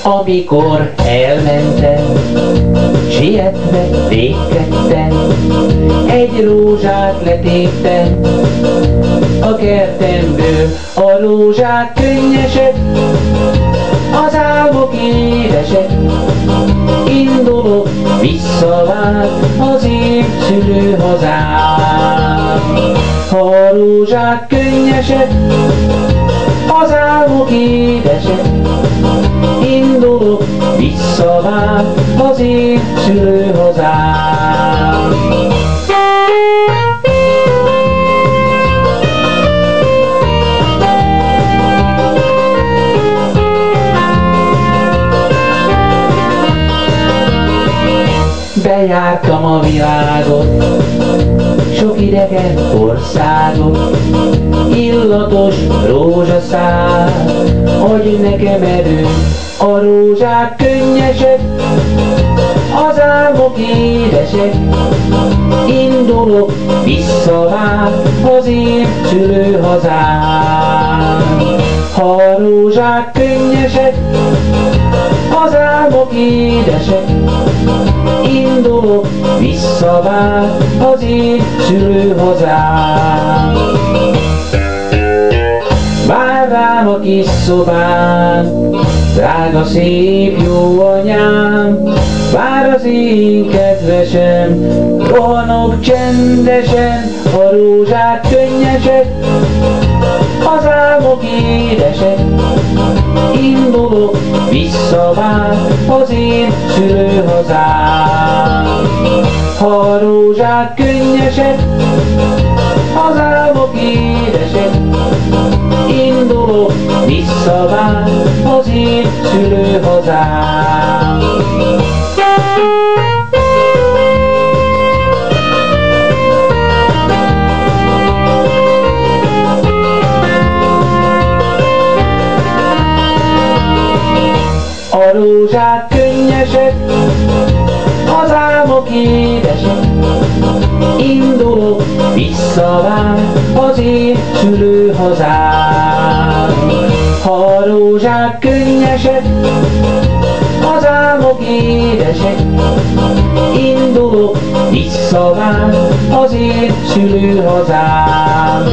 Amikor elmentem, sietve végkedtem, egy rózsát letéptem a kertemből. A rózsák könnyesek, az álmok édesek, indulok visszavár az én szülőhazám. A rózsák könnyesek, az álmok édesek, indulok visszavár az én szülőhazám. Bejártam a világot, sok idegen országot, illatos rózsaszál, adj nekem erőt. A rózsák könnyesek, az álmok édesek, indulok visszavár az én szülőhazám. Ha a rózsák könnyesek, az álmok édesek, indulok visszavár az én szülőhazám. Vár rám a kis szobán, drága szép jó anyám, vár az én kedvesem, rohanok csendesen. A rózsák könnyesek, az álmok édesek, indulok visszavár az én szülőhazám. Ha a rózsák könnyesek, az álmok édesek, indulok visszavár az én szülőhazám. A rózsák könnyesek, az álmok édesek, indulok visszavár az én szülőhazám. Ha a rózsák könnyesek, az álmok édesek, indulok visszavár az én szülőhazám.